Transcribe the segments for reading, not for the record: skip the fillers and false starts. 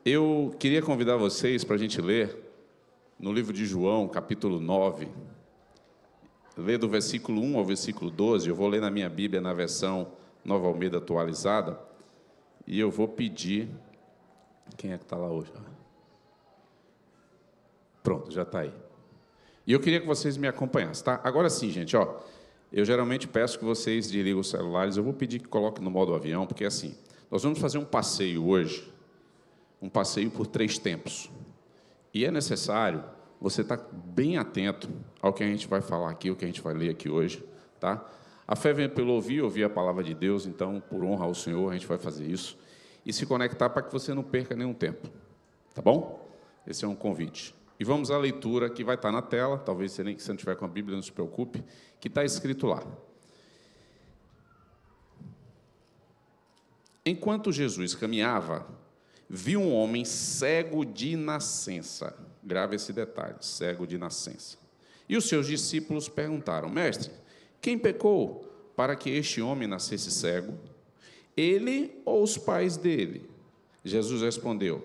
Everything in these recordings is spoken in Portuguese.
Eu queria convidar vocês para a gente ler no livro de João, capítulo 9, ler do versículo 1 ao versículo 12. Eu vou ler na minha Bíblia, na versão Nova Almeida atualizada, e eu vou pedir... Quem é que está lá hoje? Pronto, já está aí. E eu queria que vocês me acompanhassem, tá? Agora sim, gente, ó, eu geralmente peço que vocês desliguem os celulares, eu vou pedir que coloquem no modo avião, porque assim, nós vamos fazer um passeio hoje, um passeio por 3 tempos. E é necessário você estar bem atento ao que a gente vai falar aqui, o que a gente vai ler aqui hoje, tá? A fé vem pelo ouvir a palavra de Deus, então, por honra ao Senhor, a gente vai fazer isso. E se conectar para que você não perca nenhum tempo, tá bom? Esse é um convite. E vamos à leitura que vai estar na tela, talvez se você não estiver com a Bíblia, não se preocupe, que está escrito lá. Enquanto Jesus caminhava, viu um homem cego de nascença. Grave esse detalhe, cego de nascença. E os seus discípulos perguntaram: Mestre, quem pecou para que este homem nascesse cego? Ele ou os pais dele? Jesus respondeu: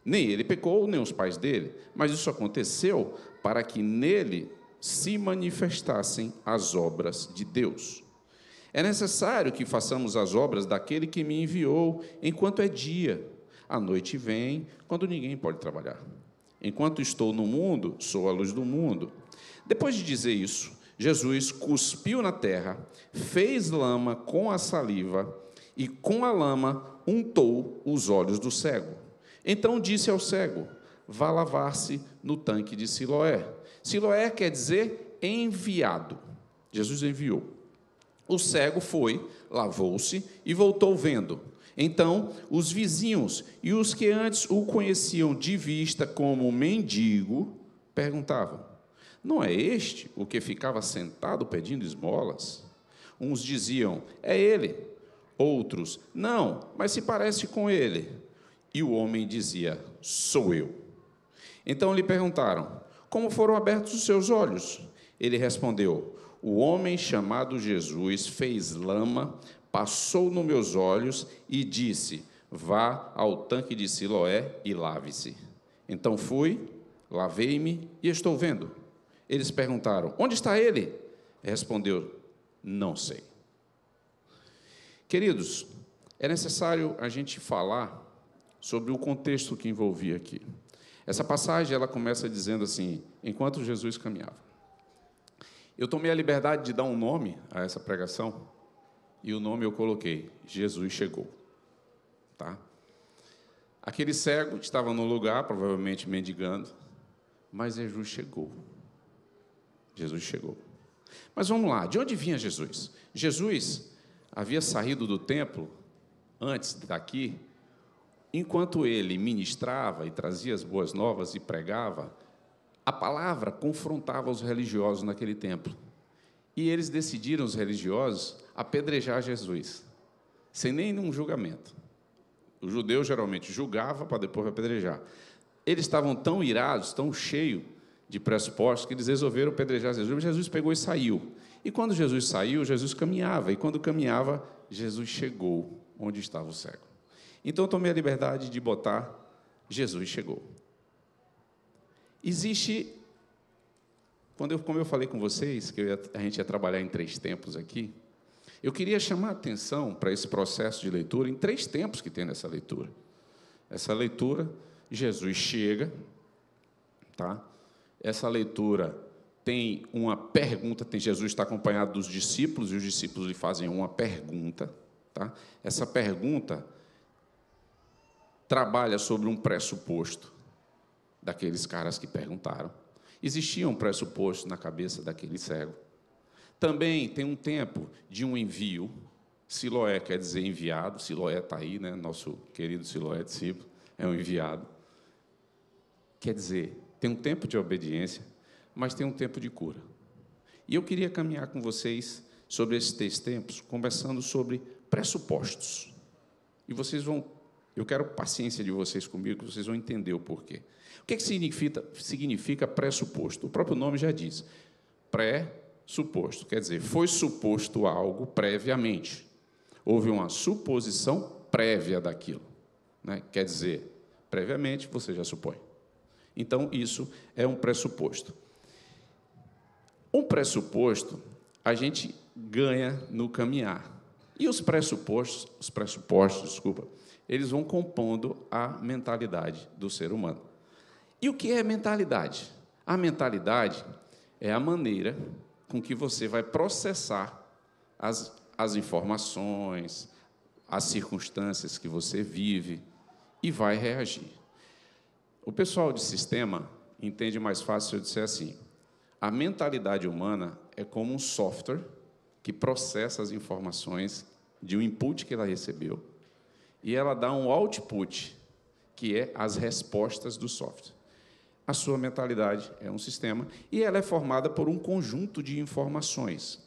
Nem ele pecou, nem os pais dele, mas isso aconteceu para que nele se manifestassem as obras de Deus. É necessário que façamos as obras daquele que me enviou enquanto é dia. A noite vem, quando ninguém pode trabalhar. Enquanto estou no mundo, sou a luz do mundo. Depois de dizer isso, Jesus cuspiu na terra, fez lama com a saliva e com a lama untou os olhos do cego. Então disse ao cego: vá lavar-se no tanque de Siloé. Siloé quer dizer enviado. Jesus enviou. O cego foi, lavou-se e voltou vendo. Então, os vizinhos e os que antes o conheciam de vista como mendigo, perguntavam: não é este o que ficava sentado pedindo esmolas? Uns diziam: é ele. Outros: não, mas se parece com ele. E o homem dizia: sou eu. Então lhe perguntaram: como foram abertos os seus olhos? Ele respondeu: o homem chamado Jesus fez lama, passou nos meus olhos e disse: vá ao tanque de Siloé e lave-se. Então fui, lavei-me e estou vendo. Eles perguntaram: onde está ele? Respondeu: não sei. Queridos, é necessário a gente falar sobre o contexto que envolvia aqui. Essa passagem, ela começa dizendo assim: enquanto Jesus caminhava. Eu tomei a liberdade de dar um nome a essa pregação, e o nome eu coloquei: Jesus chegou. Tá? Aquele cego estava no lugar, provavelmente mendigando, mas Jesus chegou. Jesus chegou. Mas vamos lá, de onde vinha Jesus? Jesus havia saído do templo, antes daqui, enquanto ele ministrava e trazia as boas novas e pregava, a palavra confrontava os religiosos naquele templo. E eles decidiram, os religiosos, apedrejar Jesus, sem nenhum julgamento. O judeu geralmente julgava para depois apedrejar. Eles estavam tão irados, tão cheios de pressupostos, que eles resolveram apedrejar Jesus. Mas Jesus pegou e saiu. E quando Jesus saiu, Jesus caminhava. E quando caminhava, Jesus chegou onde estava o cego. Então, eu tomei a liberdade de botar: Jesus chegou. Existe, como eu falei com vocês, que a gente ia trabalhar em 3 tempos aqui, eu queria chamar a atenção para esse processo de leitura, em 3 tempos que tem nessa leitura. Essa leitura, Jesus chega, tá? Essa leitura tem uma pergunta, Jesus está acompanhado dos discípulos, e os discípulos lhe fazem uma pergunta, tá? Essa pergunta trabalha sobre um pressuposto daqueles caras que perguntaram. Existia um pressuposto na cabeça daquele cego. Também tem um tempo de um envio. Siloé quer dizer enviado. Siloé está aí, né? Nosso querido Siloé discípulo é um enviado. Quer dizer, tem um tempo de obediência, mas tem um tempo de cura. E eu queria caminhar com vocês sobre esses 3 tempos, conversando sobre pressupostos. E vocês vão... Eu quero paciência de vocês comigo, que vocês vão entender o porquê. O que significa pressuposto? O próprio nome já diz. Pressuposto, quer dizer, foi suposto algo previamente. Houve uma suposição prévia daquilo, né? Quer dizer, Previamente, você já supõe. Então, isso é um pressuposto. Um pressuposto, a gente ganha no caminhar. E os pressupostos, eles vão compondo a mentalidade do ser humano. E o que é mentalidade? A mentalidade é a maneira com que você vai processar as informações, as circunstâncias que você vive e vai reagir. O pessoal de sistema entende mais fácil se eu disser assim: a mentalidade humana é como um software que processa as informações de um input que ela recebeu e ela dá um output, que é as respostas do software. A sua mentalidade é um sistema e ela é formada por um conjunto de informações.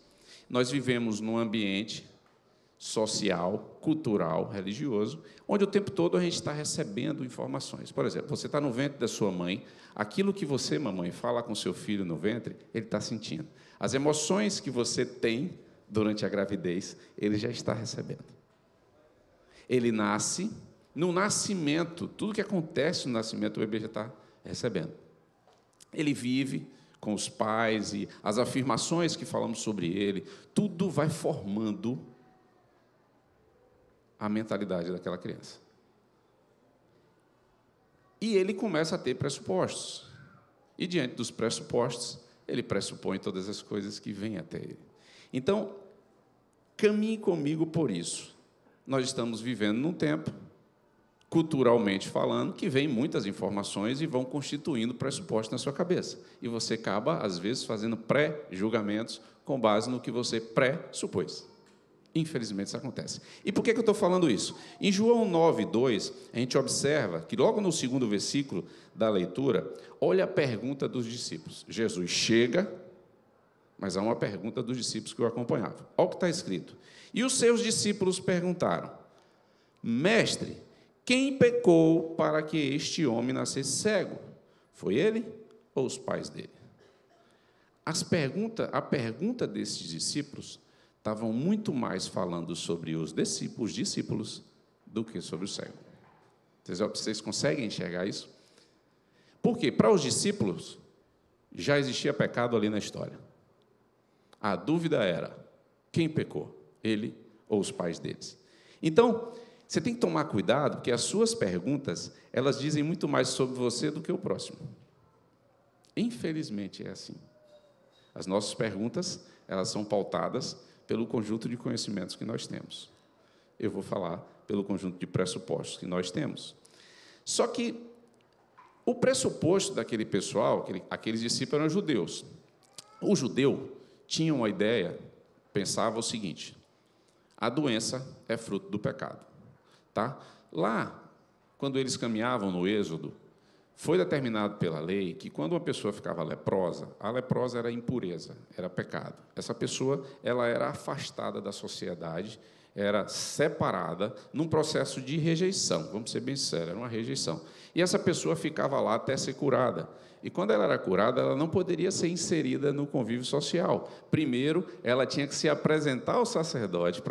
Nós vivemos num ambiente social, cultural, religioso, onde o tempo todo a gente está recebendo informações. Por exemplo, você está no ventre da sua mãe, aquilo que você, mamãe, fala com seu filho no ventre, ele está sentindo. As emoções que você tem durante a gravidez, ele já está recebendo. Ele nasce, no nascimento, tudo que acontece no nascimento, o bebê já está recebendo. Ele vive com os pais e as afirmações que falamos sobre ele, tudo vai formando a mentalidade daquela criança. E ele começa a ter pressupostos. E, diante dos pressupostos, ele pressupõe todas as coisas que vêm até ele. Então, caminhe comigo por isso. Nós estamos vivendo num tempo, culturalmente falando, que vem muitas informações e vão constituindo pressupostos na sua cabeça. E você acaba, às vezes, fazendo pré-julgamentos com base no que você pressupôs. Infelizmente, isso acontece. E por que eu estou falando isso? Em João 9:2, a gente observa que, logo no segundo versículo da leitura, olha a pergunta dos discípulos. Jesus chega, mas há uma pergunta dos discípulos que o acompanhavam. Olha o que está escrito. E os seus discípulos perguntaram: Mestre, quem pecou para que este homem nascesse cego? Foi ele ou os pais dele? A pergunta desses discípulos estavam muito mais falando sobre os discípulos do que sobre o cego. Vocês conseguem enxergar isso? Porque, para os discípulos, já existia pecado ali na história. A dúvida era: quem pecou? Ele ou os pais deles? Então, você tem que tomar cuidado, porque as suas perguntas, elas dizem muito mais sobre você do que o próximo. Infelizmente, é assim. As nossas perguntas, elas são pautadas pelo conjunto de conhecimentos que nós temos. Eu vou falar pelo conjunto de pressupostos que nós temos. Só que o pressuposto daquele pessoal, aqueles discípulos eram judeus. O judeu tinha uma ideia, pensava o seguinte: a doença é fruto do pecado. Tá? Lá, quando eles caminhavam no Êxodo, foi determinado pela lei que, quando uma pessoa ficava leprosa, a leprosa era impureza, era pecado. Essa pessoa ela era afastada da sociedade, era separada num processo de rejeição. Vamos ser bem sérios, era uma rejeição. E essa pessoa ficava lá até ser curada. E, quando ela era curada, ela não poderia ser inserida no convívio social. Primeiro, ela tinha que se apresentar ao sacerdote,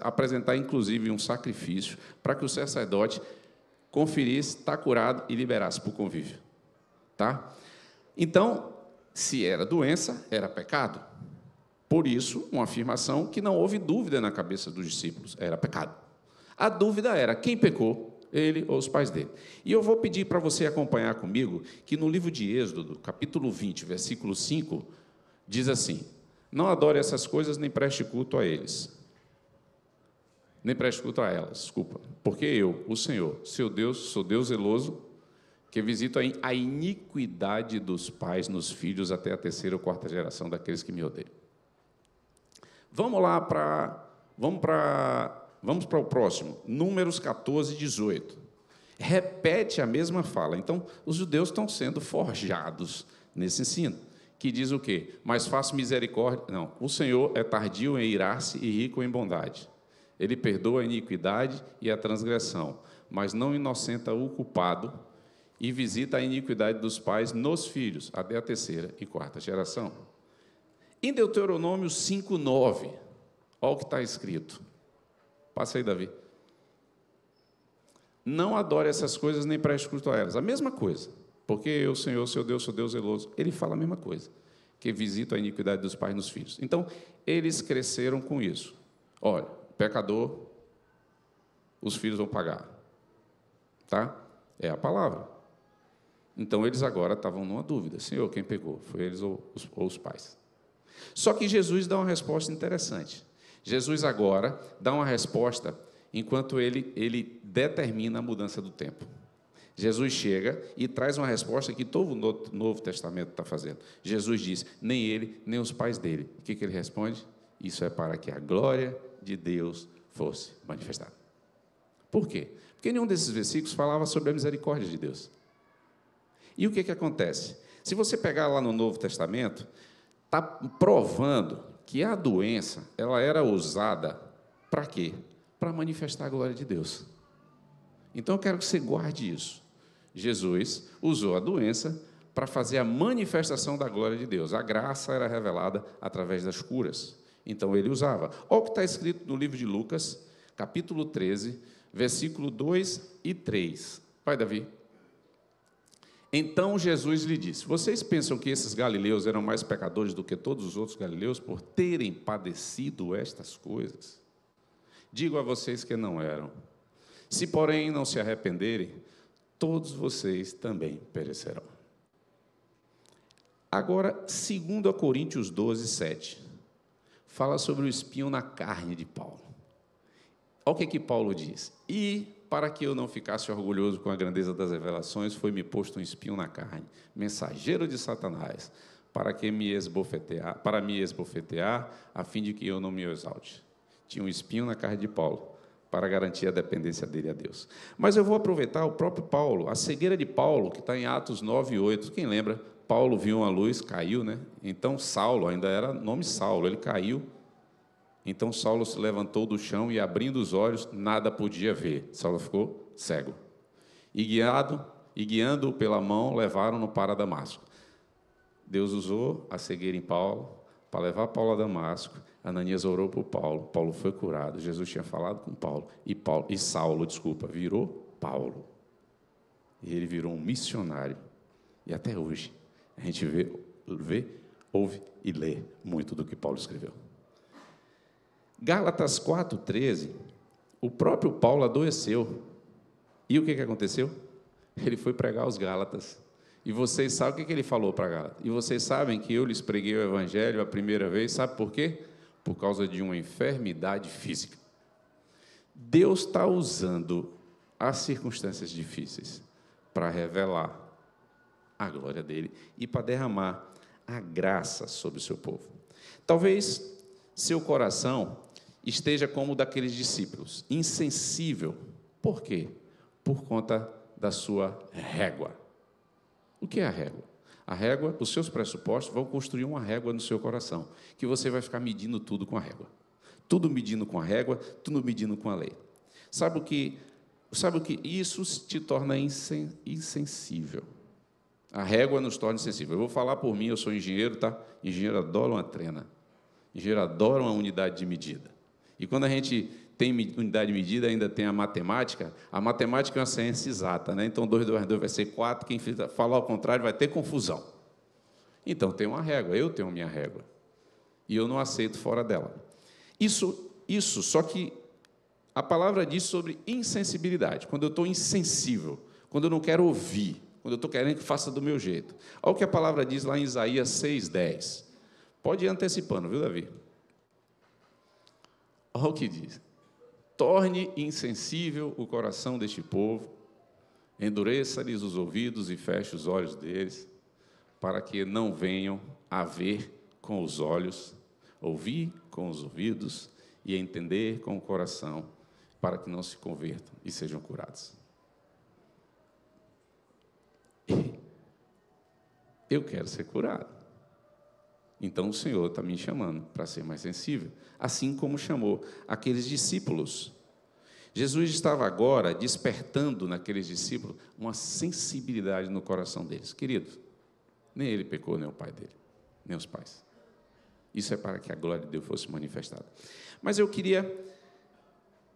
apresentar, inclusive, um sacrifício, para que o sacerdote conferisse, está curado e liberasse para o convívio. Tá? Então, se era doença, era pecado. Por isso, uma afirmação que não houve dúvida na cabeça dos discípulos: era pecado. A dúvida era: quem pecou? Ele ou os pais dele? E eu vou pedir para você acompanhar comigo que no livro de Êxodo, capítulo 20, versículo 5, diz assim: não adore essas coisas, nem preste culto a eles. Nem preste culto a elas, desculpa. Porque eu, o Senhor, seu Deus, sou Deus zeloso, que visito a iniquidade dos pais nos filhos até a terceira ou quarta geração daqueles que me odeiam. Vamos para o próximo, Números 14:18. Repete a mesma fala. Então, os judeus estão sendo forjados nesse ensino, que diz o quê? Mas faço misericórdia. Não, o Senhor é tardio em irar-se e rico em bondade. Ele perdoa a iniquidade e a transgressão, mas não inocenta o culpado, e visita a iniquidade dos pais nos filhos, até a terceira e quarta geração. Em Deuteronômio 5:9, olha o que está escrito. Passa aí, Davi. não adore essas coisas nem preste culto a elas. A mesma coisa, porque eu, Senhor, seu Deus, sou Deus zeloso. Ele fala a mesma coisa, que visita a iniquidade dos pais nos filhos. Então, eles cresceram com isso. Olha, pecador, os filhos vão pagar. Tá? É a palavra. Então, eles agora estavam numa dúvida. Senhor, quem pegou? Foi eles ou os pais? Só que Jesus dá uma resposta interessante. Jesus agora dá uma resposta enquanto ele determina a mudança do tempo. Jesus chega e traz uma resposta que todo o Novo Testamento está fazendo. Jesus diz, nem ele, nem os pais dele. O que ele responde? Isso é para que a glória de Deus fosse manifestada. Por quê? Porque nenhum desses versículos falava sobre a misericórdia de Deus. E o que acontece? Se você pegar lá no Novo Testamento, está provando que a doença ela era usada para quê? Para manifestar a glória de Deus. Então, eu quero que você guarde isso. Jesus usou a doença para fazer a manifestação da glória de Deus. A graça era revelada através das curas. Então, ele usava. Olha o que está escrito no livro de Lucas, capítulo 13, versículo 2 e 3. Vai, Davi. Então Jesus lhe disse, vocês pensam que esses galileus eram mais pecadores do que todos os outros galileus por terem padecido estas coisas? Digo a vocês que não eram. Se, porém, não se arrependerem, todos vocês também perecerão. Agora, 2 Coríntios 12, 7, fala sobre o espinho na carne de Paulo. Olha o que Paulo diz. E, para que eu não ficasse orgulhoso com a grandeza das revelações, foi-me posto um espinho na carne, mensageiro de Satanás, para me esbofetear, a fim de que eu não me exalte. Tinha um espinho na carne de Paulo, para garantir a dependência dele a Deus. Mas eu vou aproveitar o próprio Paulo, a cegueira de Paulo, que está em Atos 9, 8. Quem lembra? Paulo viu uma luz, caiu, né? Então, Saulo, ainda era nome Saulo, ele caiu. Então, Saulo se levantou do chão e, abrindo os olhos, nada podia ver. Saulo ficou cego. E guiando-o pela mão, levaram-no para Damasco. Deus usou a cegueira em Paulo para levar Paulo a Damasco. Ananias orou por Paulo. Paulo foi curado. Jesus tinha falado com Paulo. E Saulo, virou Paulo. E ele virou um missionário. E até hoje, a gente vê, ouve e lê muito do que Paulo escreveu. Gálatas 4,13, o próprio Paulo adoeceu. E o que aconteceu? Ele foi pregar aos Gálatas. E vocês sabem o que ele falou para Gálatas? E vocês sabem que eu lhes preguei o Evangelho a primeira vez, sabe por quê? Por causa de uma enfermidade física. Deus está usando as circunstâncias difíceis para revelar a glória dele e para derramar a graça sobre o seu povo. Talvez seu coração esteja como o daqueles discípulos, insensível. Por quê? Por conta da sua régua. O que é a régua? A régua, os seus pressupostos vão construir uma régua no seu coração, que você vai ficar medindo tudo com a régua. Tudo medindo com a régua, tudo medindo com a lei. Sabe o que isso te torna insensível? A régua nos torna insensível. Eu vou falar por mim, eu sou engenheiro, tá? Engenheiro adora uma trena. Engenheiro adora uma unidade de medida. E quando a gente tem unidade de medida, ainda tem a matemática é uma ciência exata, né? Então, 2 mais 2 vai ser 4, quem falar ao contrário vai ter confusão. Então, tem uma régua, eu tenho minha régua. E eu não aceito fora dela. Isso, só que a palavra diz sobre insensibilidade. Quando eu estou insensível, quando eu não quero ouvir, quando eu estou querendo que faça do meu jeito. Olha o que a palavra diz lá em Isaías 6,10. Pode ir antecipando, viu, Davi? Olha o que diz. Torne insensível o coração deste povo, endureça-lhes os ouvidos e feche os olhos deles, para que não venham a ver com os olhos, ouvir com os ouvidos e entender com o coração, para que não se convertam e sejam curados. Eu quero ser curado. Então, o Senhor está me chamando para ser mais sensível, assim como chamou aqueles discípulos. Jesus estava agora despertando naqueles discípulos uma sensibilidade no coração deles. Queridos, nem ele pecou, nem o pai dele, nem os pais. Isso é para que a glória de Deus fosse manifestada. Mas eu queria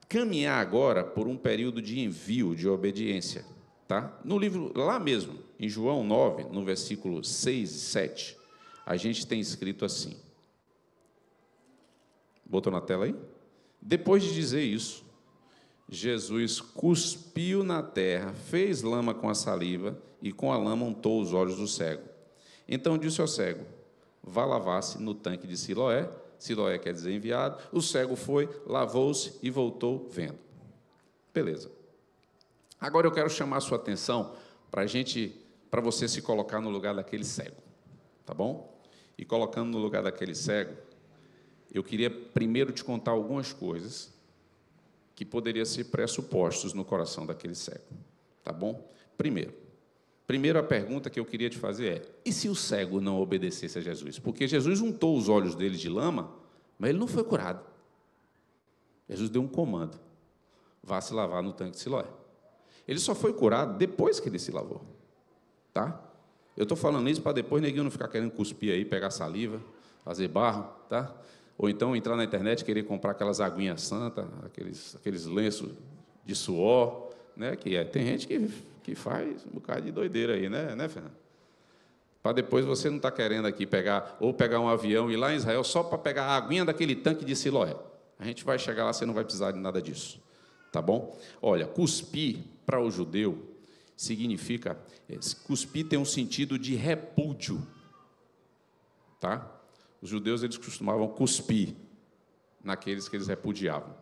caminhar agora por um período de envio, de obediência. Tá? No livro, lá mesmo, em João 9, no versículo 6 e 7, a gente tem escrito assim. Botou na tela aí? Depois de dizer isso, Jesus cuspiu na terra, fez lama com a saliva e com a lama untou os olhos do cego. Então disse ao cego, vá lavar-se no tanque de Siloé. Siloé quer dizer enviado. O cego foi, lavou-se e voltou vendo. Beleza. Agora eu quero chamar a sua atenção para você se colocar no lugar daquele cego. Tá bom? E colocando no lugar daquele cego, eu queria primeiro te contar algumas coisas que poderiam ser pressupostos no coração daquele cego. Tá bom? Primeiro a pergunta que eu queria te fazer é, e se o cego não obedecesse a Jesus? Porque Jesus untou os olhos dele de lama, mas ele não foi curado. Jesus deu um comando, vá se lavar no tanque de Siloé. Ele só foi curado depois que ele se lavou. Tá? Eu estou falando isso para depois neguinho não ficar querendo cuspir aí, pegar saliva, fazer barro, tá? Ou então entrar na internet e querer comprar aquelas aguinhas santas, aqueles lenços de suor, né? Tem gente que faz um bocado de doideira aí, né, Fernando? Para depois você não estar querendo aqui pegar um avião e ir lá em Israel só para pegar a aguinha daquele tanque de Siloé. A gente vai chegar lá, você não vai precisar de nada disso. Tá bom? Olha, cuspir para o judeu significa... Cuspir tem um sentido de repúdio. Tá? Os judeus eles costumavam cuspir naqueles que eles repudiavam.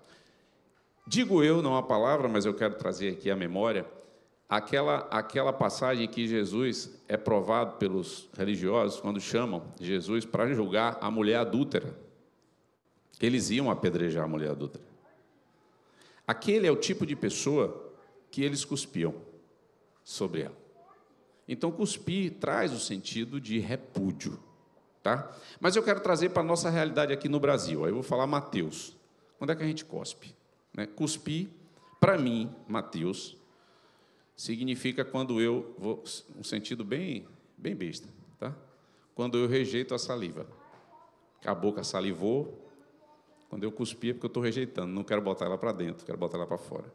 Digo eu, não a palavra, mas eu quero trazer aqui a memória, aquela passagem que Jesus é provado pelos religiosos quando chamam Jesus para julgar a mulher adúltera. Eles iam apedrejar a mulher adúltera. Aquele é o tipo de pessoa que eles cuspiam sobre ela. Então, cuspir traz o sentido de repúdio. Tá? Mas eu quero trazer para a nossa realidade aqui no Brasil. Aí eu vou falar Mateus. Quando é que a gente cospe? Né? Cuspir, para mim, Mateus, significa quando eu vou... Um sentido bem besta. Tá? Quando eu rejeito a saliva. A boca salivou. Quando eu cuspi é porque eu estou rejeitando. Não quero botar ela para dentro, quero botar ela para fora.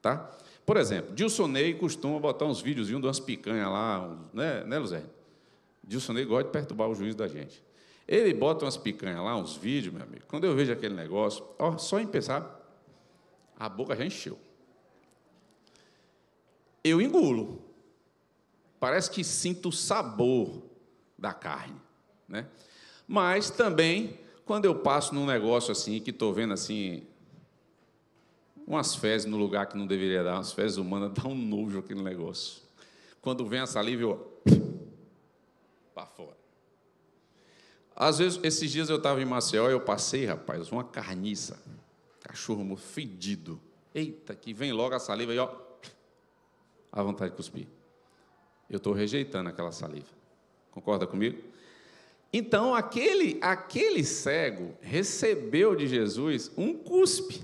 Tá? Por exemplo, Dilsonei costuma botar uns videozinhos de umas picanhas lá, né, Luzerne? Dilsonei gosta de perturbar o juízo da gente. Ele bota umas picanhas lá, uns vídeos, meu amigo. Quando eu vejo aquele negócio, ó, só em pensar, a boca já encheu. Eu engulo. Parece que sinto o sabor da carne, né? Mas também, quando eu passo num negócio assim, que estou vendo assim, umas fezes no lugar que não deveria dar, umas fezes humanas, dá um nojo aquele negócio. Quando vem a saliva, eu... para fora. Às vezes, esses dias eu estava em Maceió e eu passei, rapaz, uma carniça, cachorro fedido. Eita, que vem logo a saliva e, ó, a vontade de cuspir. Eu estou rejeitando aquela saliva. Concorda comigo? Então, aquele cego recebeu de Jesus um cuspe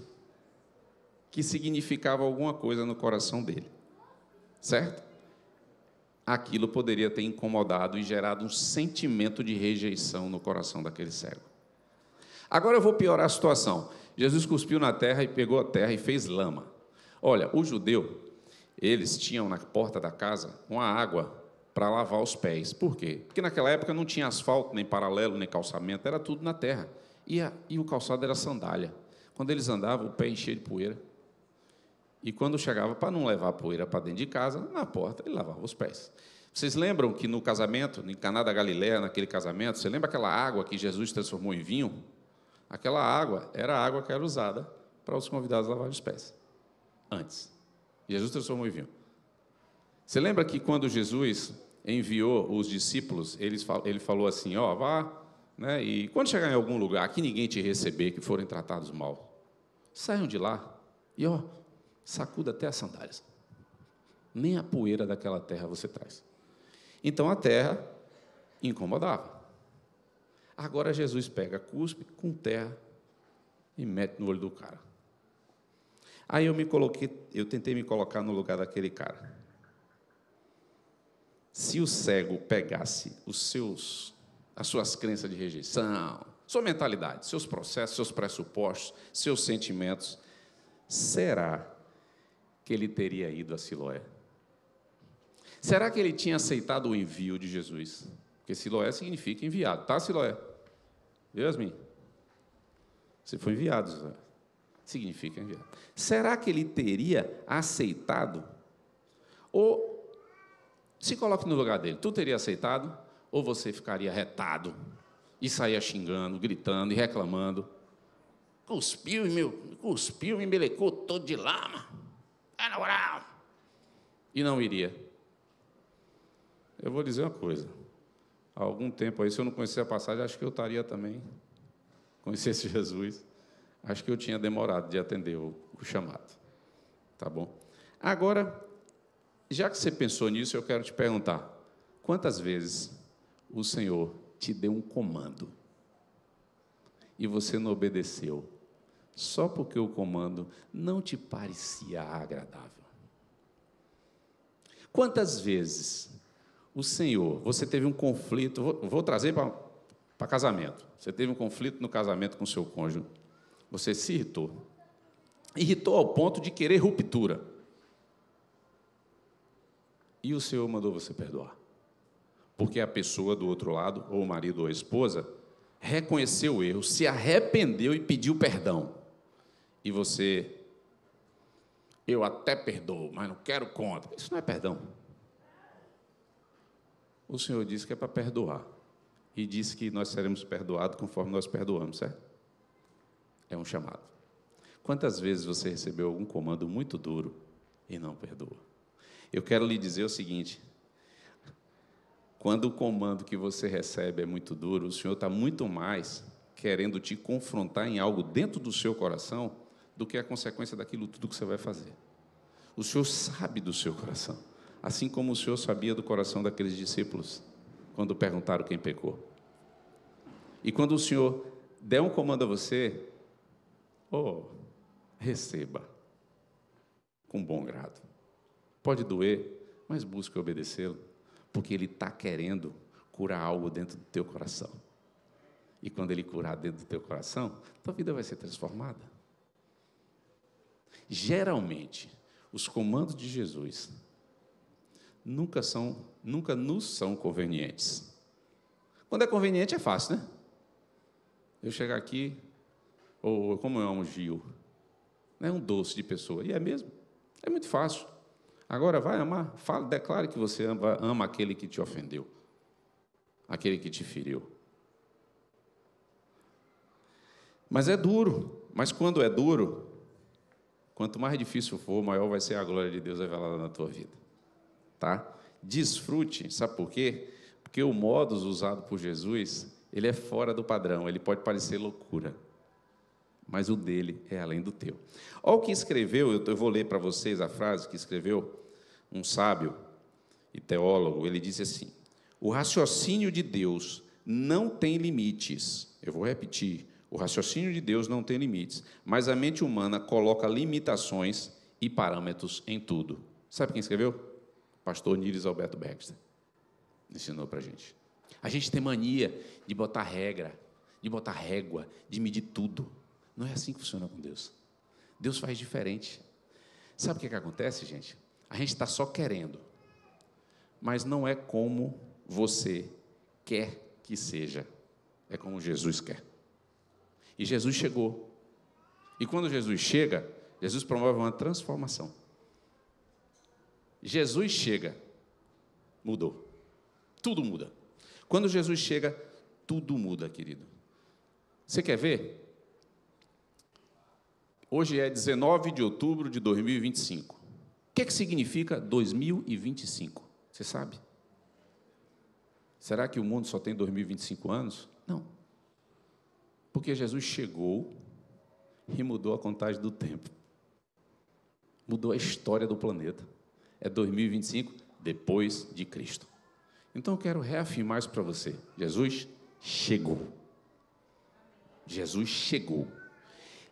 que significava alguma coisa no coração dele. Certo? Aquilo poderia ter incomodado e gerado um sentimento de rejeição no coração daquele cego. Agora eu vou piorar a situação. Jesus cuspiu na terra e pegou a terra e fez lama. Olha, o judeu, eles tinham na porta da casa uma água para lavar os pés. Por quê? Porque naquela época não tinha asfalto, nem paralelo, nem calçamento, era tudo na terra. E o calçado era sandália. Quando eles andavam, o pé enchia de poeira. E quando chegava, para não levar a poeira para dentro de casa, na porta, ele lavava os pés. Vocês lembram que no casamento, em Caná da Galileia, naquele casamento, você lembra aquela água que Jesus transformou em vinho? Aquela água era a água que era usada para os convidados lavarem os pés. Antes. Jesus transformou em vinho. Você lembra que quando Jesus enviou os discípulos, ele falou assim, ó, vá, né, e quando chegar em algum lugar que ninguém te receber, que forem tratados mal, saiam de lá e, ó, sacuda até as sandálias. Nem a poeira daquela terra você traz. Então, a terra incomodava. Agora, Jesus pega cuspe com terra e mete no olho do cara. Aí eu tentei me colocar no lugar daquele cara. Se o cego pegasse as suas crenças de rejeição, sua mentalidade, seus processos, seus pressupostos, seus sentimentos, será que ele teria ido a Siloé? Será que ele tinha aceitado o envio de Jesus? Porque Siloé significa enviado, tá, Siloé? Viu, Yasmin? Você foi enviado, Siloé. Significa enviado. Será que ele teria aceitado? Ou, se coloque no lugar dele, tu teria aceitado? Ou você ficaria retado e saía xingando, gritando e reclamando? Cuspiu e me melecou todo de lama. É na moral. E não iria. Eu vou dizer uma coisa. Há algum tempo aí, se eu não conhecer a passagem, acho que eu estaria também. Conhecesse Jesus, acho que eu tinha demorado de atender o chamado. Tá bom? Agora, já que você pensou nisso, eu quero te perguntar: quantas vezes o Senhor te deu um comando e você não obedeceu, só porque o comando não te parecia agradável? Quantas vezes o Senhor, você teve um conflito, vou trazer para casamento, você teve um conflito no casamento com o seu cônjuge, você se irritou ao ponto de querer ruptura, e o Senhor mandou você perdoar, porque a pessoa do outro lado, ou o marido ou a esposa, reconheceu o erro, se arrependeu e pediu perdão, e você, eu até perdoo, mas não quero conta. Isso não é perdão. O Senhor disse que é para perdoar, e disse que nós seremos perdoados conforme nós perdoamos, certo? É um chamado. Quantas vezes você recebeu algum comando muito duro e não perdoou? Eu quero lhe dizer o seguinte: quando o comando que você recebe é muito duro, o Senhor está muito mais querendo te confrontar em algo dentro do seu coração do que a consequência daquilo tudo que você vai fazer. O Senhor sabe do seu coração, assim como o Senhor sabia do coração daqueles discípulos, quando perguntaram quem pecou. E quando o Senhor der um comando a você, receba, com bom grado. Pode doer, mas busque obedecê-lo, porque Ele está querendo curar algo dentro do teu coração. E quando Ele curar dentro do teu coração, tua vida vai ser transformada. Geralmente, os comandos de Jesus nunca nos são convenientes. Quando é conveniente, é fácil, né? Eu chegar aqui, ou como eu amo Gil, é um doce de pessoa, e é mesmo, é muito fácil. Agora, vai amar, declare que você ama aquele que te ofendeu, aquele que te feriu. Mas é duro, mas quando é duro, quanto mais difícil for, maior vai ser a glória de Deus revelada na tua vida. Tá? Desfrute, sabe por quê? Porque o modus usado por Jesus, ele é fora do padrão, ele pode parecer loucura, mas o dele é além do teu. Olha o que escreveu, eu vou ler para vocês a frase que escreveu um sábio e teólogo. Ele disse assim: o raciocínio de Deus não tem limites. Eu vou repetir: o raciocínio de Deus não tem limites, mas a mente humana coloca limitações e parâmetros em tudo. Sabe quem escreveu? Pastor Níris Alberto Baxter. Ensinou para a gente. A gente tem mania de botar regra, de botar régua, de medir tudo. Não é assim que funciona com Deus. Deus faz diferente. Sabe o que acontece, gente? A gente está só querendo, mas não é como você quer que seja, é como Jesus quer. E Jesus chegou. E quando Jesus chega, Jesus promove uma transformação. Jesus chega, mudou. Tudo muda. Quando Jesus chega, tudo muda, querido. Você quer ver? Hoje é 19 de outubro de 2025. O que significa 2025? Você sabe? Será que o mundo só tem 2025 anos? Não. Porque Jesus chegou e mudou a contagem do tempo. Mudou a história do planeta. É 2025 depois de Cristo. Então eu quero reafirmar isso para você. Jesus chegou. Jesus chegou.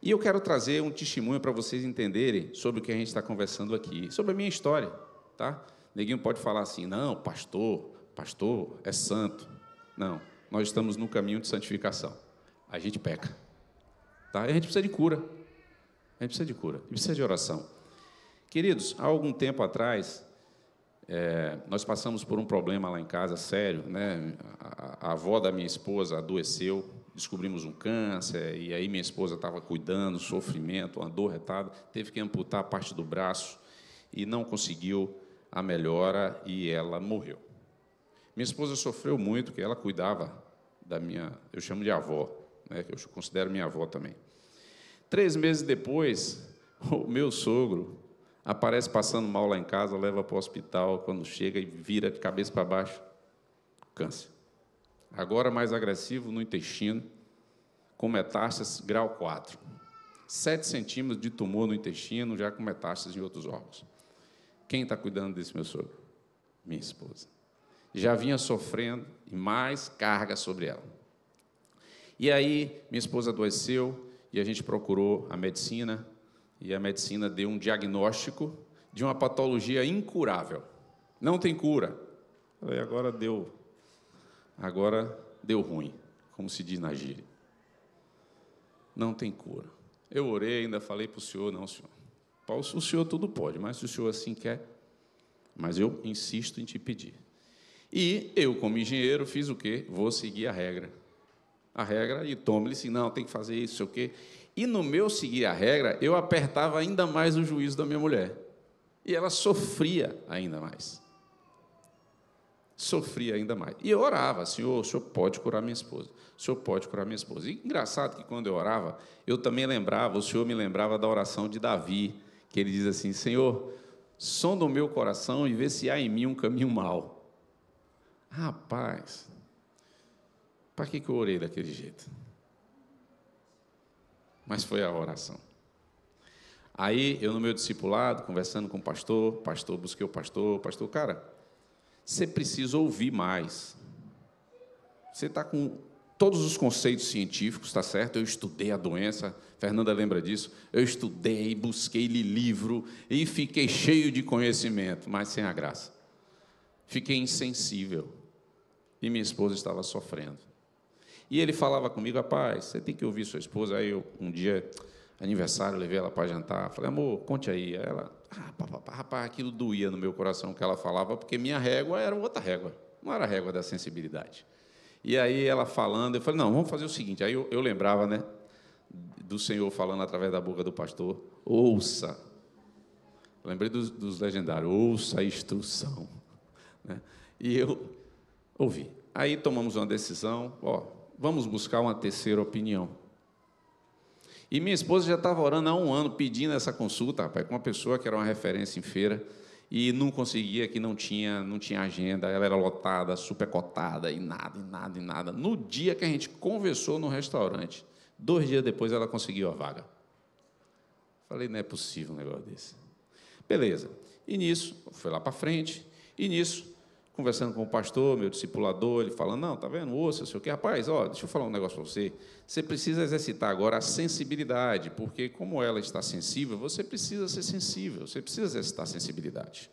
E eu quero trazer um testemunho para vocês entenderem sobre o que a gente está conversando aqui, sobre a minha história, tá? Neguinho pode falar assim: não, pastor é santo. Não, nós estamos no caminho de santificação. A gente peca, tá? E a gente precisa de cura. A gente precisa de cura, a gente precisa de oração. Queridos, há algum tempo atrás, nós passamos por um problema lá em casa, sério, né? A avó da minha esposa adoeceu, descobrimos um câncer, e aí minha esposa estava cuidando, sofrimento, uma dor retada, teve que amputar parte do braço e não conseguiu a melhora e ela morreu. Minha esposa sofreu muito, porque ela cuidava da minha, eu chamo de avó, né, que eu considero minha avó também. 3 meses depois, o meu sogro aparece passando mal lá em casa, leva para o hospital, quando chega e vira de cabeça para baixo, câncer. Agora mais agressivo no intestino, com metástases grau 4. 7 centímetros de tumor no intestino, já com metástases em outros órgãos. Quem está cuidando desse meu sogro? Minha esposa. Já vinha sofrendo e mais carga sobre ela. E aí, minha esposa adoeceu e a gente procurou a medicina, e a medicina deu um diagnóstico de uma patologia incurável. Não tem cura. E agora deu ruim, como se diz na gíria. Não tem cura. Eu orei, ainda falei para o senhor, não, senhor. O senhor tudo pode, mas se o senhor assim quer, mas eu insisto em te pedir. E eu, como engenheiro, fiz o quê? Vou seguir a regra. A regra, e tome-lhe, assim, não, tem que fazer isso, sei o quê. E no meu seguir a regra, eu apertava ainda mais o juízo da minha mulher. E ela sofria ainda mais. Sofria ainda mais. E eu orava, Senhor, o Senhor pode curar minha esposa. O Senhor pode curar minha esposa. E engraçado que, quando eu orava, eu também lembrava, o Senhor me lembrava da oração de Davi, que ele diz assim, Senhor, sonda o meu coração e vê se há em mim um caminho mau. Rapaz, para que eu orei daquele jeito? Mas foi a oração. Aí, eu no meu discipulado, conversando com o pastor, busquei o pastor, cara, você precisa ouvir mais. Você está com todos os conceitos científicos, está certo? Eu estudei a doença, Fernanda lembra disso, eu estudei, busquei-lhe livro e fiquei cheio de conhecimento, mas sem a graça. Fiquei insensível e minha esposa estava sofrendo. E ele falava comigo, rapaz, você tem que ouvir sua esposa. Aí eu, um dia, aniversário, levei ela para jantar, falei, amor, conte aí. Aí ela, rapaz, aquilo doía no meu coração que ela falava, porque minha régua era outra régua, não era a régua da sensibilidade. E aí ela falando, eu falei, não, vamos fazer o seguinte. Aí eu lembrava, né, do Senhor falando através da boca do pastor, ouça. Lembrei dos legendários, ouça a instrução. Né? E eu ouvi. Aí tomamos uma decisão, vamos buscar uma terceira opinião. E minha esposa já estava orando há 1 ano, pedindo essa consulta, rapaz, com uma pessoa que era uma referência em feira, e não conseguia, que não tinha agenda, ela era lotada, supercotada, e nada. No dia que a gente conversou no restaurante, 2 dias depois ela conseguiu a vaga. Falei, não é possível um negócio desse. Beleza. E nisso, foi lá para frente, e nisso, conversando com o pastor, meu discipulador, ele falando, não, tá vendo, ouça, sei o quê. Rapaz, deixa eu falar um negócio para você. Você precisa exercitar agora a sensibilidade, porque como ela está sensível, você precisa ser sensível, você precisa exercitar a sensibilidade.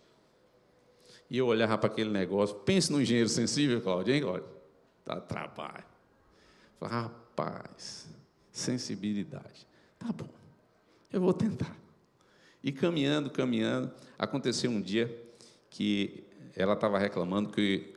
E eu olhava para aquele negócio, pense no engenheiro sensível, Cláudio, hein, Cláudio? Dá trabalho. Falei, rapaz, sensibilidade. Tá bom, eu vou tentar. E caminhando, aconteceu um dia que ela estava reclamando que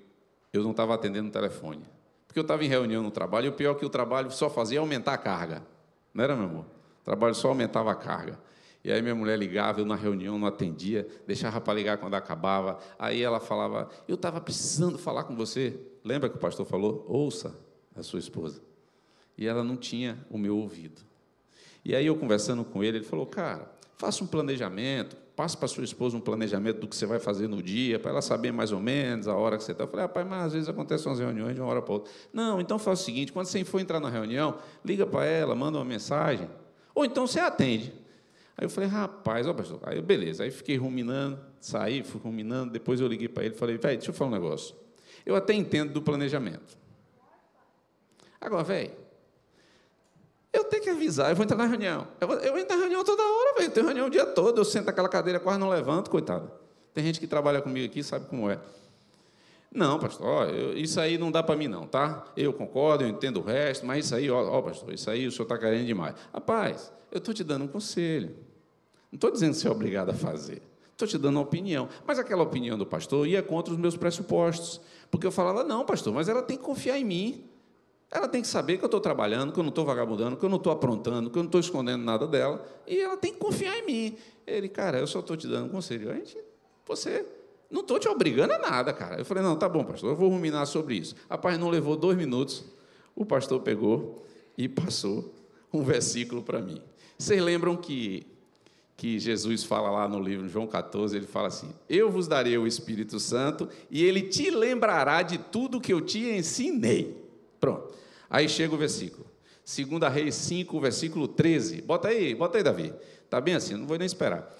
eu não estava atendendo o telefone. Porque eu estava em reunião no trabalho, e o pior é que o trabalho só fazia aumentar a carga. Não era, meu amor? O trabalho só aumentava a carga. E aí minha mulher ligava, eu na reunião não atendia, deixava para ligar quando acabava. Aí ela falava, eu estava precisando falar com você. Lembra que o pastor falou? Ouça a sua esposa. E ela não tinha o meu ouvido. E aí eu conversando com ele, ele falou, cara, faça um planejamento, passe para a sua esposa um planejamento do que você vai fazer no dia, para ela saber mais ou menos a hora que você está. Eu falei, rapaz, mas às vezes acontecem umas reuniões de uma hora para outra. Não, então faz o seguinte, quando você for entrar na reunião, liga para ela, manda uma mensagem, ou então você atende. Aí eu falei, rapaz, pastor, aí beleza, aí fiquei ruminando, fui ruminando, depois eu liguei para ele e falei, velho, deixa eu falar um negócio. Eu até entendo do planejamento. Agora, velho, eu tenho que avisar, eu vou entrar na reunião. Eu entro na reunião toda hora, velho. Eu tenho reunião o dia todo, eu sento naquela cadeira, quase não levanto, coitado. Tem gente que trabalha comigo aqui, sabe como é. Não, pastor, ó, isso aí não dá para mim não, tá? Eu concordo, eu entendo o resto, mas isso aí, ó, pastor, isso aí o senhor está querendo demais. Rapaz, eu estou te dando um conselho. Não estou dizendo que você é obrigado a fazer. Estou te dando uma opinião. Mas aquela opinião do pastor ia contra os meus pressupostos. Porque eu falava, não, pastor, mas ela tem que confiar em mim. Ela tem que saber que eu estou trabalhando, que eu não estou vagabundando, que eu não estou aprontando, que eu não estou escondendo nada dela. E ela tem que confiar em mim. Ele, cara, eu só estou te dando um conselho. Você... Não estou te obrigando a nada, cara. Eu falei, não, tá bom, pastor, eu vou ruminar sobre isso. Rapaz, não levou 2 minutos, o pastor pegou e passou um versículo para mim. Vocês lembram que Jesus fala lá no livro, João 14, ele fala assim, eu vos darei o Espírito Santo e ele te lembrará de tudo que eu te ensinei. Pronto. Aí chega o versículo. 2 Reis 5, versículo 13. Bota aí, Davi. Está bem assim, não vou nem esperar.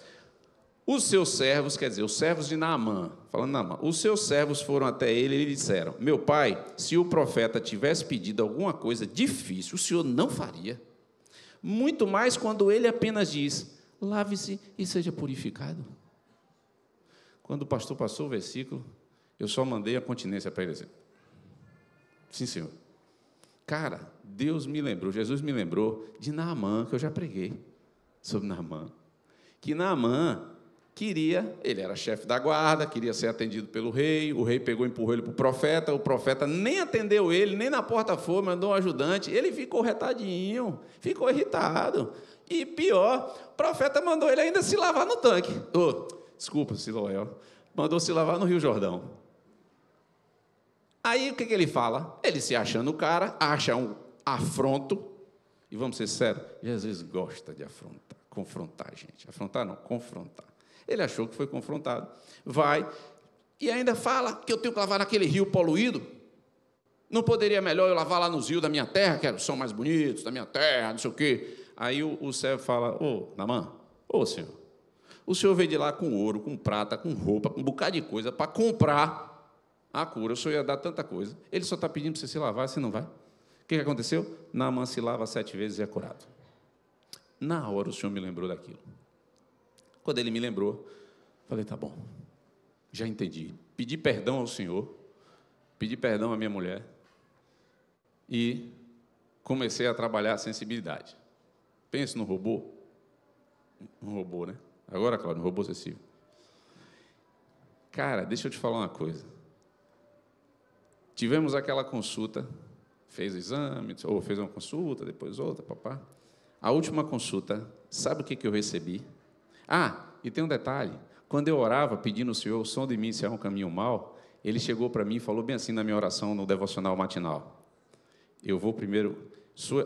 Os seus servos, quer dizer, os servos de Naamã, falando Naamã, os seus servos foram até ele e lhe disseram, meu pai, se o profeta tivesse pedido alguma coisa difícil, o senhor não faria. Muito mais quando ele apenas diz, lave-se e seja purificado. Quando o pastor passou o versículo, eu só mandei a continência para ele dizer, sim, senhor. Cara, Deus me lembrou, Jesus me lembrou de Naamã, que eu já preguei sobre Naamã. Que Naamã queria, ele era chefe da guarda, queria ser atendido pelo rei, o rei pegou e empurrou ele para o profeta nem atendeu ele, nem na porta foi, mandou um ajudante, ele ficou retadinho, ficou irritado. E pior, o profeta mandou ele ainda se lavar no tanque. Desculpa, Siloé, mandou se lavar no Rio Jordão. Aí o que ele fala? Ele se achando o cara, acha um afronto, e vamos ser sérios, Jesus gosta de afrontar, confrontar a gente. Afrontar não, confrontar. Ele achou que foi confrontado. Vai, e ainda fala que eu tenho que lavar naquele rio poluído. Não poderia melhor eu lavar lá nos rios da minha terra, que são mais bonitos, da minha terra, não sei o quê. Aí o servo fala, Naamã, senhor, o senhor veio de lá com ouro, com prata, com roupa, com um bocado de coisa para comprar a cura, o senhor ia dar tanta coisa. Ele só está pedindo para você se lavar, você não vai. O que aconteceu? Naamã se lava 7 vezes e é curado. Na hora o senhor me lembrou daquilo. Quando ele me lembrou, falei, tá bom, já entendi. Pedi perdão ao senhor, pedi perdão à minha mulher e comecei a trabalhar a sensibilidade. Pense no robô. Um robô, né? Agora, Cláudio, um robô excessivo. Cara, deixa eu te falar uma coisa. Tivemos aquela consulta, fez o exame, ou fez uma consulta, depois outra, papá. A última consulta, sabe o que eu recebi? E tem um detalhe. Quando eu orava, pedindo ao Senhor, som de mim se é um caminho mau, ele chegou para mim e falou bem assim na minha oração, no devocional matinal. Eu vou primeiro...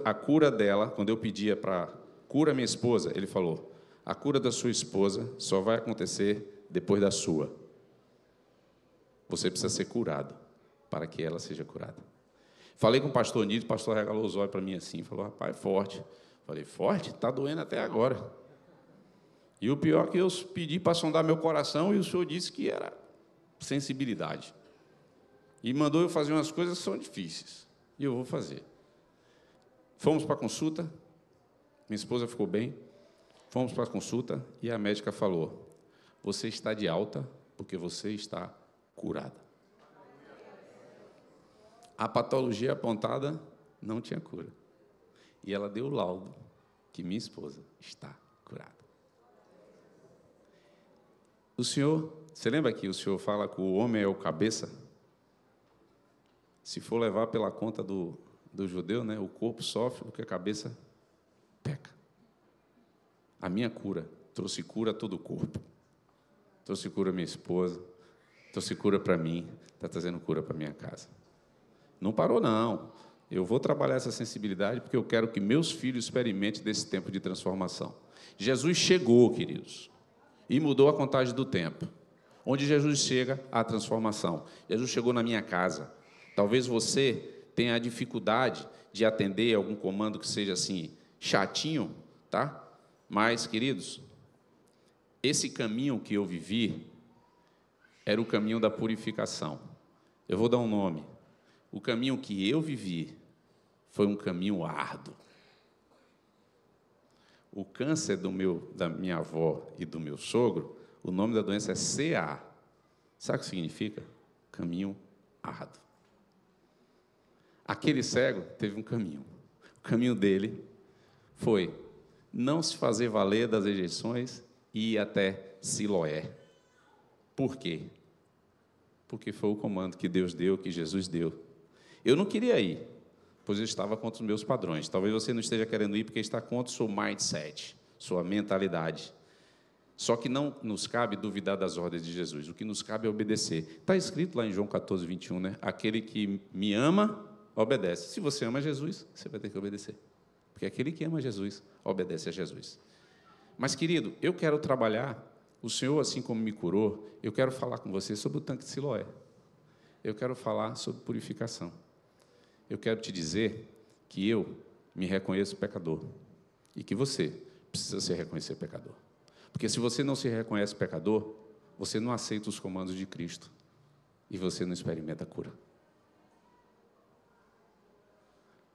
A cura dela, quando eu pedia para cura minha esposa, ele falou, a cura da sua esposa só vai acontecer depois da sua. Você precisa ser curado para que ela seja curada. Falei com o pastor Nito, o pastor regalou os olhos para mim assim, falou, rapaz, forte. Falei, forte? Está doendo até agora. E o pior é que eu pedi para sondar meu coração e o senhor disse que era sensibilidade. E mandou eu fazer umas coisas que são difíceis. E eu vou fazer. Fomos para a consulta, minha esposa ficou bem, fomos para a consulta e a médica falou, você está de alta porque você está curada. A patologia apontada não tinha cura. E ela deu o laudo que minha esposa está curada. O senhor, você lembra que o senhor fala que o homem é o cabeça? Se for levar pela conta do judeu, né, o corpo sofre porque a cabeça peca. A minha cura trouxe cura a todo o corpo. Trouxe cura à minha esposa, trouxe cura para mim, está trazendo cura para a minha casa. Não parou, não. Eu vou trabalhar essa sensibilidade porque eu quero que meus filhos experimentem desse tempo de transformação. Jesus chegou, queridos, e mudou a contagem do tempo. Onde Jesus chega, há transformação. Jesus chegou na minha casa. Talvez você tenha a dificuldade de atender algum comando que seja assim, chatinho, tá? Mas, queridos, esse caminho que eu vivi era o caminho da purificação. Eu vou dar um nome. O caminho que eu vivi foi um caminho árduo. O câncer da minha avó e do meu sogro, o nome da doença é CA. Sabe o que significa? Caminho árduo. Aquele cego teve um caminho. O caminho dele foi não se fazer valer das rejeições e ir até Siloé. Por quê? Porque foi o comando que Deus deu, que Jesus deu. Eu não queria ir, pois eu estava contra os meus padrões. Talvez você não esteja querendo ir porque está contra o seu mindset, sua mentalidade. Só que não nos cabe duvidar das ordens de Jesus. O que nos cabe é obedecer. Está escrito lá em João 14, 21, né? Aquele que me ama, obedece. Se você ama Jesus, você vai ter que obedecer. Porque aquele que ama Jesus, obedece a Jesus. Mas, querido, eu quero trabalhar. O Senhor, assim como me curou, eu quero falar com você sobre o tanque de Siloé. Eu quero falar sobre purificação. Eu quero te dizer que eu me reconheço pecador e que você precisa se reconhecer pecador. Porque se você não se reconhece pecador, você não aceita os comandos de Cristo e você não experimenta a cura.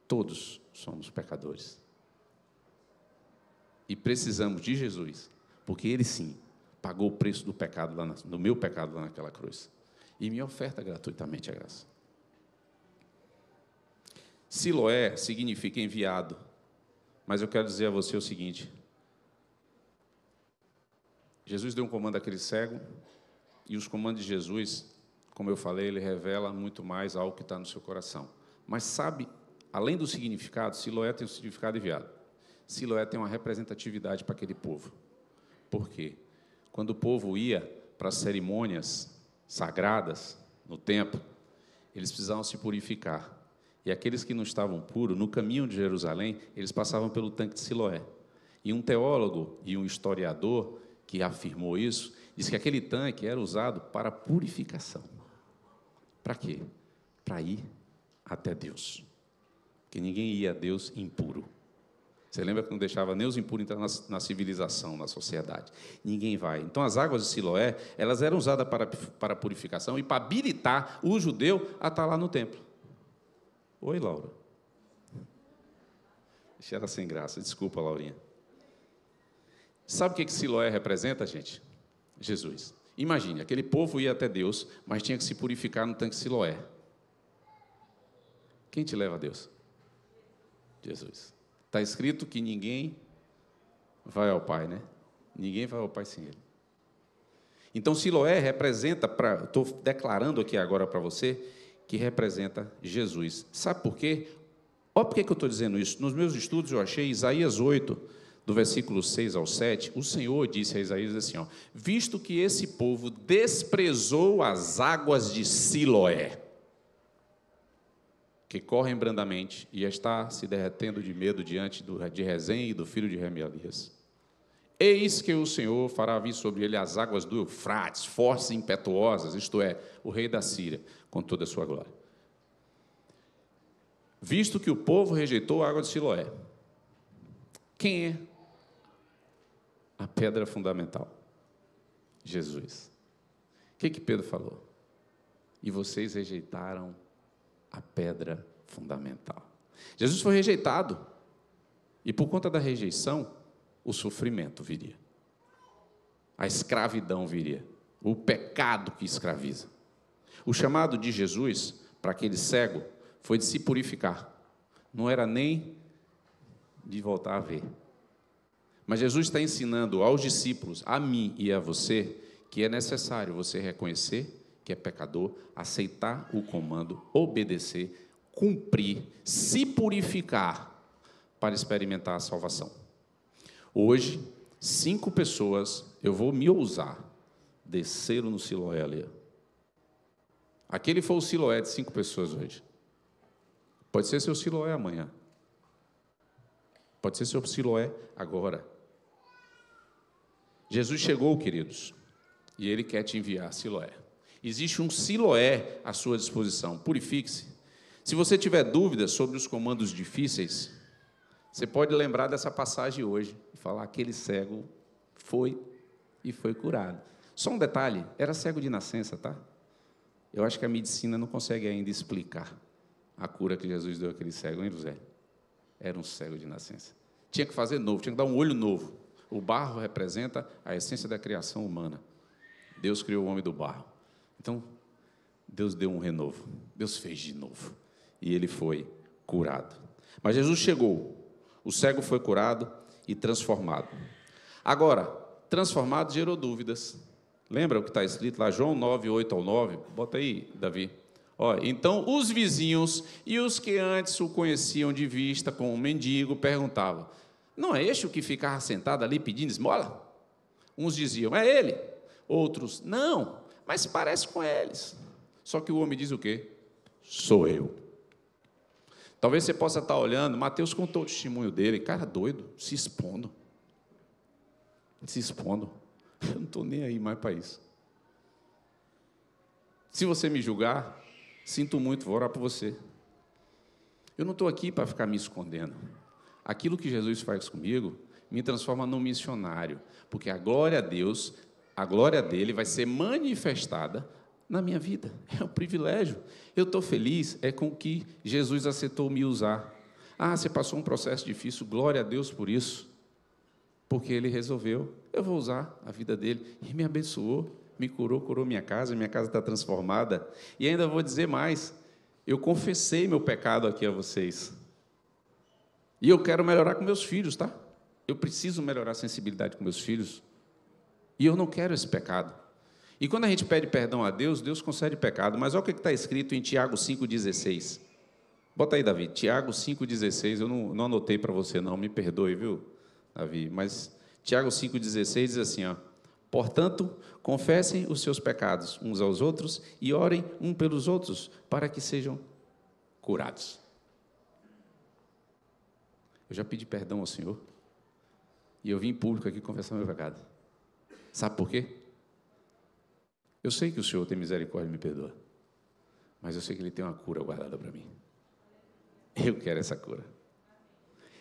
Todos somos pecadores. E precisamos de Jesus, porque Ele sim pagou o preço do pecado do meu pecado lá naquela cruz. E me oferta gratuitamente a graça. Siloé significa enviado. Mas eu quero dizer a você o seguinte: Jesus deu um comando àquele cego, e os comandos de Jesus, como eu falei, ele revela muito mais algo que está no seu coração. Mas sabe, além do significado, Siloé tem o significado enviado. Siloé tem uma representatividade para aquele povo. Por quê? Quando o povo ia para as cerimônias sagradas no templo, eles precisavam se purificar. E aqueles que não estavam puros, no caminho de Jerusalém, eles passavam pelo tanque de Siloé. E um teólogo e um historiador que afirmou isso, disse que aquele tanque era usado para purificação. Para quê? Para ir até Deus. Porque ninguém ia a Deus impuro. Você lembra que não deixava nem os impuros entrar na civilização, na sociedade? Ninguém vai. Então, as águas de Siloé, elas eram usadas para purificação e para habilitar o judeu a estar lá no templo. Oi, Laura. Deixa ela sem graça. Desculpa, Laurinha. Sabe o que Siloé representa, gente? Jesus. Imagine, aquele povo ia até Deus, mas tinha que se purificar no tanque Siloé. Quem te leva a Deus? Jesus. Está escrito que ninguém vai ao Pai, né? Ninguém vai ao Pai sem Ele. Então, Siloé representa, estou declarando aqui agora para você, que representa Jesus. Sabe por quê? Olha por que eu estou dizendo isso. Nos meus estudos eu achei Isaías 8, do versículo 6 ao 7, o Senhor disse a Isaías assim, ó, visto que esse povo desprezou as águas de Siloé, que correm brandamente e está se derretendo de medo diante de Rezém e do filho de Remelias. Eis que o Senhor fará vir sobre ele as águas do Eufrates, fortes e impetuosas, isto é, o rei da Síria, com toda a sua glória. Visto que o povo rejeitou a água de Siloé, quem é a pedra fundamental? Jesus. O que Pedro falou? E vocês rejeitaram a pedra fundamental. Jesus foi rejeitado. E por conta da rejeição, o sofrimento viria. A escravidão viria. O pecado que escraviza. O chamado de Jesus para aquele cego foi de se purificar. Não era nem de voltar a ver. Mas Jesus está ensinando aos discípulos, a mim e a você, que é necessário você reconhecer que é pecador, aceitar o comando, obedecer, cumprir, se purificar para experimentar a salvação. Hoje, 5 pessoas, eu vou me ousar, desceram no Siloé ali. Aquele foi o Siloé de 5 pessoas hoje. Pode ser seu Siloé amanhã. Pode ser seu Siloé agora. Jesus chegou, queridos, e Ele quer te enviar a Siloé. Existe um Siloé à sua disposição. Purifique-se. Se você tiver dúvidas sobre os comandos difíceis, você pode lembrar dessa passagem hoje e falar: aquele cego foi curado. Só um detalhe, era cego de nascença, tá? Eu acho que a medicina não consegue ainda explicar a cura que Jesus deu àquele cego, hein, José? Era um cego de nascença. Tinha que fazer novo, tinha que dar um olho novo. O barro representa a essência da criação humana. Deus criou o homem do barro. Então, Deus deu um renovo. Deus fez de novo. E ele foi curado. Mas Jesus chegou. O cego foi curado e transformado. Agora, transformado gerou dúvidas. Lembra o que está escrito lá? João 9, 8 ao 9. Bota aí, Davi. Olha, então, os vizinhos e os que antes o conheciam de vista como um mendigo perguntavam: não é este o que ficava sentado ali pedindo esmola? Uns diziam: é ele. Outros: não, mas parece com eles. Só que o homem diz o quê? Sou eu. Talvez você possa estar olhando, Mateus contou o testemunho dele, cara doido, se expondo. Eu não estou nem aí mais para isso. Se você me julgar, sinto muito, vou orar por você. Eu não estou aqui para ficar me escondendo. Aquilo que Jesus faz comigo me transforma num missionário, porque a glória a Deus, a glória dele vai ser manifestada na minha vida. É um privilégio. Eu estou feliz com que Jesus aceitou me usar. Você passou um processo difícil, glória a Deus por isso, porque ele resolveu. Eu vou usar a vida dele. E me abençoou, me curou minha casa está transformada. E ainda vou dizer mais, eu confessei meu pecado aqui a vocês. E eu quero melhorar com meus filhos, tá? Eu preciso melhorar a sensibilidade com meus filhos. E eu não quero esse pecado. E quando a gente pede perdão a Deus, Deus concede pecado. Mas olha o que está escrito em Tiago 5,16. Bota aí, Davi, Tiago 5,16. Eu não anotei para você, não, me perdoe, viu, Davi? Mas Tiago 5,16 diz assim, ó: portanto, confessem os seus pecados uns aos outros e orem um pelos outros para que sejam curados. Eu já pedi perdão ao Senhor e eu vim em público aqui confessar meu pecado. Sabe por quê? Eu sei que o Senhor tem misericórdia e me perdoa, mas eu sei que Ele tem uma cura guardada para mim. Eu quero essa cura.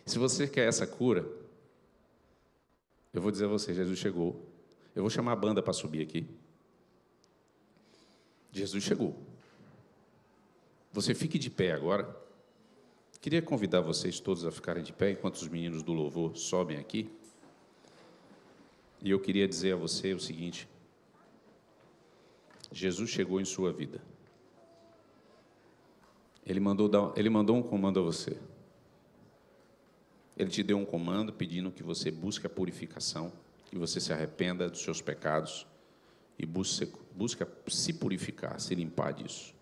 Se você quer essa cura, eu vou dizer a você, Jesus chegou. Eu vou chamar a banda para subir aqui. Jesus chegou. Você fique de pé agora. Queria convidar vocês todos a ficarem de pé enquanto os meninos do louvor sobem aqui. E eu queria dizer a você o seguinte: Jesus chegou em sua vida. Ele mandou um comando a você. Ele te deu um comando pedindo que você busque a purificação, que você se arrependa dos seus pecados e busque se purificar, se limpar disso.